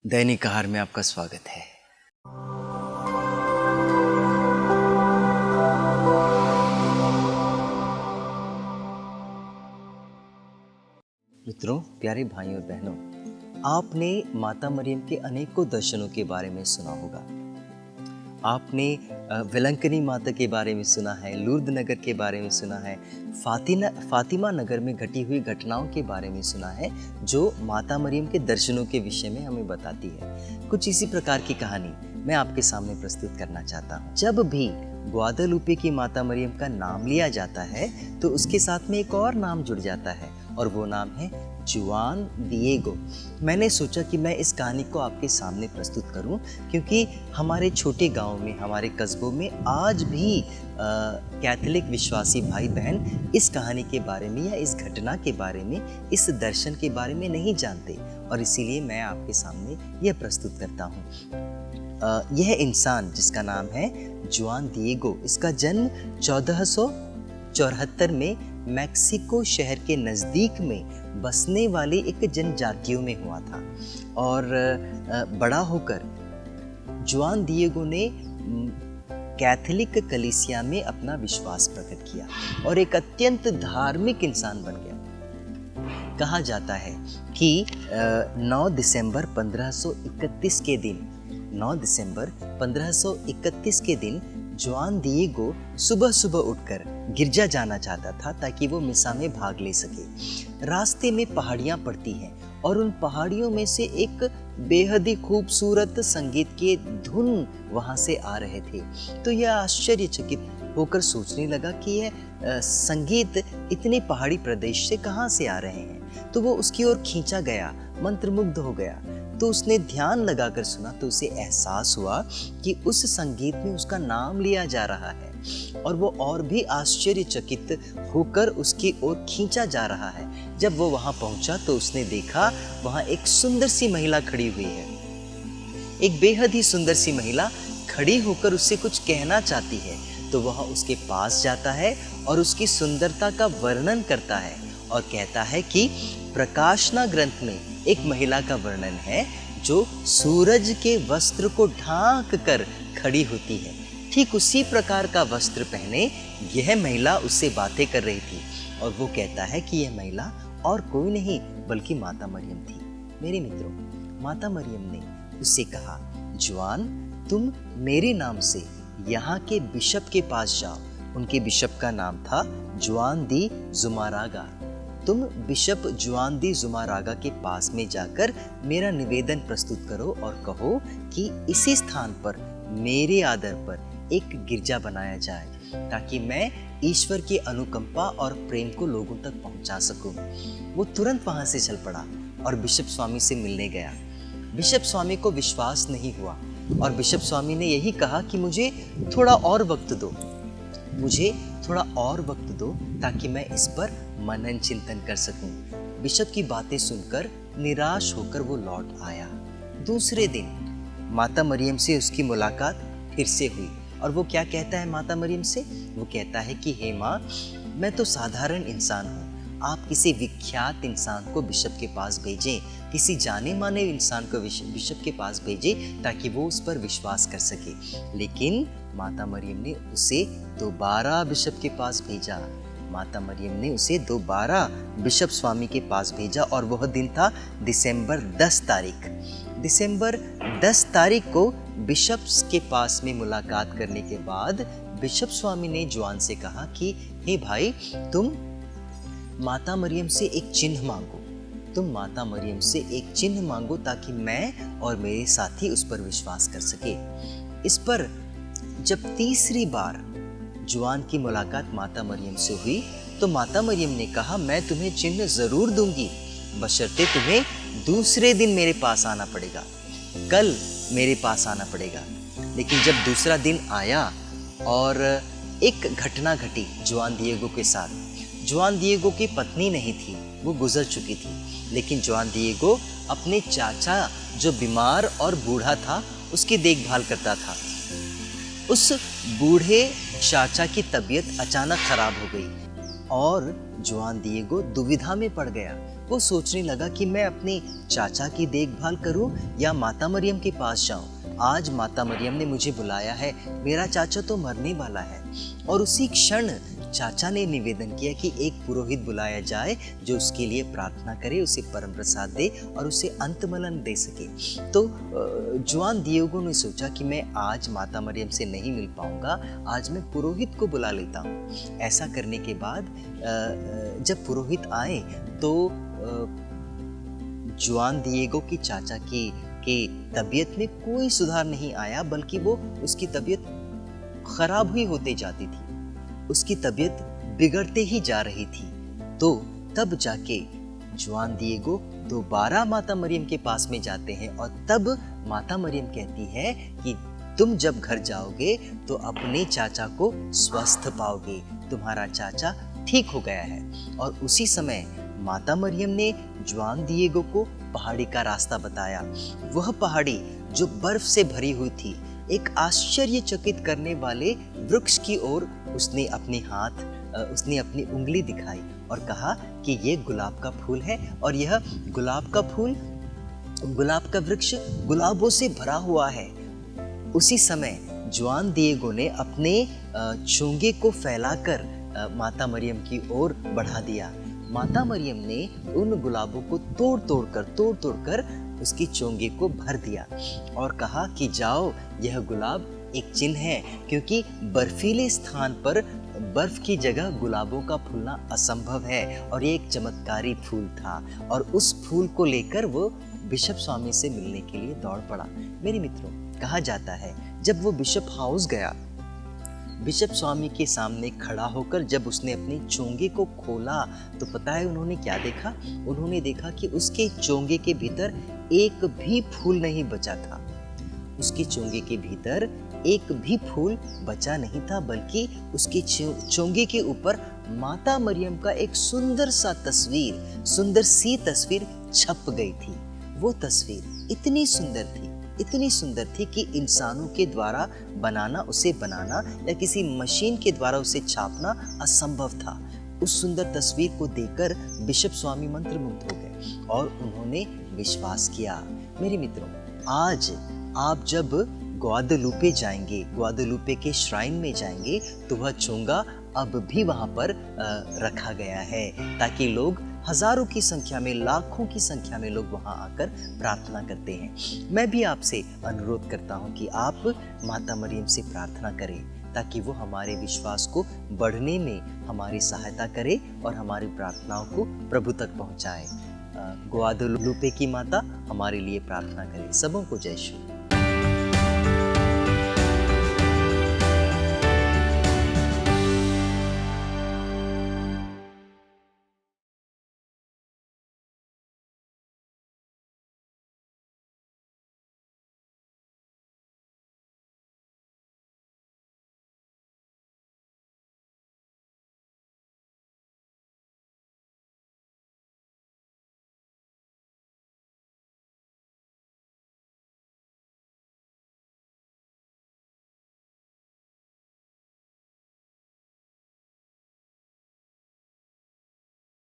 दैनिक आहार में आपका स्वागत है। मित्रों, प्यारे भाइयों और बहनों, आपने माता मरियम के अनेकों दर्शनों के बारे में सुना होगा। आपने वेलंकनी माता के बारे में सुना है, लूर्द नगर के बारे में सुना है, फातिमा नगर में घटी हुई घटनाओं के बारे में सुना है, जो माता मरियम के दर्शनों के विषय में हमें बताती है। कुछ इसी प्रकार की कहानी मैं आपके सामने प्रस्तुत करना चाहता हूँ। जब भी ग्वादालुपे की माता मरियम का नाम लिया जाता है तो उसके साथ में एक और नाम जुड़ जाता है और वो नाम है जुआन दिएगो। मैंने सोचा कि मैं इस कहानी को आपके सामने प्रस्तुत करूं क्योंकि हमारे छोटे गांव में, हमारे कस्बों में आज भी कैथोलिक विश्वासी भाई बहन इस कहानी के बारे में या इस घटना के बारे में, इस दर्शन के बारे में नहीं जानते और इसीलिए मैं आपके सामने यह प्रस्तुत करता हूँ। यह इंसान जिसका नाम है जुआन दिएगो, इसका जन्म 1474 में मैक्सिको शहर के नज़दीक में बसने वाली एक जनजातियों में हुआ था और बड़ा होकर जुआन दिएगो ने कैथोलिक कलीसिया में अपना विश्वास प्रकट किया और एक अत्यंत धार्मिक इंसान बन गया। कहा जाता है कि 9 दिसंबर 1531 के दिन 9 दिसंबर 1531 के दिन जुआन दिएगो सुबह सुबह उठकर गिरजा जाना चाहता था ताकि वो मिसा में भाग ले सके। रास्ते में पहाड़ियाँ पड़ती हैं और उन पहाड़ियों में से एक बेहद ही खूबसूरत संगीत के धुन वहाँ से आ रहे थे। तो यह आश्चर्यचकित होकर सोचने लगा कि यह संगीत इतने पहाड़ी प्रदेश से कहाँ से आ रहे हैं। तो वो उसकी ओर खींचा गया, मंत्रमुग्ध हो गया। तो उसने ध्यान लगाकर सुना तो उसे एहसास हुआ कि उस संगीत में उसका नाम लिया जा रहा है और वो और भी आश्चर्यचकित होकर उसकी ओर खींचा जा रहा है। जब वो वहाँ पहुँचा तो उसने देखा वहाँ एक सुंदर सी महिला खड़ी हुई है। एक बेहद ही सुंदर सी महिला खड़ी होकर उससे कुछ कहना चाहती है। तो वह उसके पास जाता है और उसकी सुंदरता का वर्णन करता है और कहता है कि प्रकाशना ग्रंथ में एक महिला का वर्णन है जो सूरज के वस्त्र को ढांक कर खड़ी होती है। ठीक उसी प्रकार का वस्त्र पहने यह महिला उससे बातें कर रही थी और वो कहता है कि यह महिला और कोई नहीं बल्कि माता मरियम थी। मेरे मित्रों, माता मरियम ने उससे कहा, जुआन, तुम मेरे नाम से यहाँ के बिशप के पास जाओ। उनके बिशप का नाम था जुआन दी जुमारागा। तुम बिशप जुआन दी जुमारागा के पास में जाकर मेरा निवेदन प्रस्तुत करो और कहो कि इसी स्थान पर मेरे आदर पर एक गिरजा बनाया जाए ताकि मैं ईश्वर की अनुकंपा और प्रेम को लोगों तक पहुंचा सकूं। वो तुरंत वहां से चल पड़ा और बिशप स्वामी से मिलने गया। बिशप स्वामी को विश्वास नहीं हुआ और बिशप स्वामी ने यही कहा कि मुझे थोड़ा और वक्त दो, मुझे थोड़ा और वक्त दो ताकि मैं इस पर मनन चिंतन कर सकूं। बिशप की बातें सुनकर निराश होकर वो लौट आया। दूसरे दिन माता मरियम से उसकी मुलाकात फिर से हुई और वो क्या कहता है माता मरियम से? वो कहता है कि हे माँ, मैं तो साधारण इंसान हूँ, आप किसी विख्यात इंसान को बिशप के पास भेजें, किसी जाने माने इंसान को बिशप के पास भेजें ताकि वो उस पर विश्वास कर सके। लेकिन माता मरियम ने उसे दोबारा बिशप के पास भेजा। माता मरियम ने उसे दोबारा बिशप स्वामी के पास भेजा और वह दिन था दिसंबर 10 तारीख। दिसंबर 10 तारीख को बिशप के पास में मुलाकात करने के बाद बिशप स्वामी ने जुआन से कहा कि हे भाई, तुम माता मरियम से एक चिन्ह मांगो, तुम माता मरियम से एक चिन्ह मांगो ताकि मैं और मेरे साथी उस पर विश्वास कर सके। इस पर जब तीसरी बार जुआन की मुलाकात माता मरियम से हुई तो माता मरियम ने कहा, मैं तुम्हें चिन्ह जरूर दूंगी, बशर्ते तुम्हें दूसरे दिन मेरे पास आना पड़ेगा, कल मेरे पास आना पड़ेगा। लेकिन जब दूसरा दिन आया और एक घटना घटी जुआन दिएगो के साथ। जुआन दिएगो की पत्नी नहीं थी, वो गुजर चुकी थी, लेकिन जुआन दिएगो अपने चाचा जो बीमार और बूढ़ा था उसकी देखभाल करता था। उस बूढ़े चाचा की तबीयत अचानक खराब हो गई और जुआन दिएगो दुविधा में पड़ गया। वो सोचने लगा कि मैं अपने चाचा की देखभाल करूं या माता मरियम के पास जाऊं। आज माता मरियम ने मुझे बुलाया है, मेरा चाचा तो मरने वाला है। और उसी क्षण चाचा ने निवेदन किया कि एक पुरोहित बुलाया जाए जो उसके लिए प्रार्थना करे, उसे परम प्रसाद दे और उसे अंतमलन दे सके। तो जुआन दिएगो ने सोचा कि मैं आज माता मरियम से नहीं मिल पाऊंगा, आज मैं पुरोहित को बुला लेता हूँ। ऐसा करने के बाद जब पुरोहित आए तो जुआन दिएगो की चाचा की तबीयत में कोई सुधार नहीं आया, बल्कि वो उसकी तबीयत खराब ही होते जाती थी, उसकी तबीयत बिगड़ते ही जा रही थी। तो तब जाके जुआन दिएगो दोबारा माता मरियम के पास में जाते हैं और तब माता मरियम कहती है कि तुम जब घर जाओगे तो अपने चाचा को स्वस्थ पाओगे, तुम्हारा चाचा ठीक हो गया है। और उसी समय माता मरियम ने जुआन दिएगो को पहाड़ी का रास्ता बताया। वह पहाड़ी जो बर्फ से भरी हुई थी, एक आश्चर्यचकित करने वाले वृक्ष की ओर उसने अपनी उंगली दिखाई और कहा कि ये गुलाब का फूल है और यह गुलाब का वृक्ष गुलाबों से भरा हुआ है। उसी समय जुआन दिएगो ने अपने चोंगे को फैलाकर माता मरियम की ओर बढ़ा दिया। माता मरियम ने उन गुलाबों को तोड़ तोड़ कर उसकी चोंगे को भर दिया और कहा कि जाओ, यह गुलाब एक चिन्ह है, क्योंकि बर्फीले स्थान पर बर्फ की जगह गुलाबों का फूलना असंभव है और ये एक चमत्कारी फूल था। और उस फूल को लेकर वो बिशप स्वामी से मिलने के लिए दौड़ पड़ा। मेरे मित्रों, कहा जाता है जब वो बिशप हाउस गया, बिशप स्वामी के सामने खड़ा होकर जब उसने अपनी चोंगे को खोला तो पता है उन्होंने क्या देखा? उन्होंने देखा कि उसके चोंगे के भीतर एक भी फूल नहीं बचा था। उसके चोंगे के भीतर एक भी फूल बचा नहीं था, बल्कि उसके चोंगे के ऊपर माता मरियम का एक सुंदर सी तस्वीर छप गई थी। वो तस्वीर इतनी सुंदर थी कि इंसानों के द्वारा उसे बनाना या किसी मशीन के द्वारा उसे छापना असंभव था। उस सुंदर तस्वीर को देखकर बिशप स्वामी मंत्रमुग्ध हो गए और उन्होंने विश्वास किया। मेरे मित्रों, आज आप जब ग्वादेलुपे जाएंगे, ग्वादेलुपे के श्राइन में जाएंगे, तो वह चोंगा अब भी वहां पर रखा गया है ताकि लोग हजारों की संख्या में, लाखों की संख्या में लोग वहां आकर प्रार्थना करते हैं। मैं भी आपसे अनुरोध करता हूं कि आप माता मरियम से प्रार्थना करें ताकि वो हमारे विश्वास को बढ़ने में हमारी सहायता करे और हमारी प्रार्थनाओं को प्रभु तक पहुंचाए। ग्वादेलुपे की माता हमारे लिए प्रार्थना करे। सबों को जय श्री।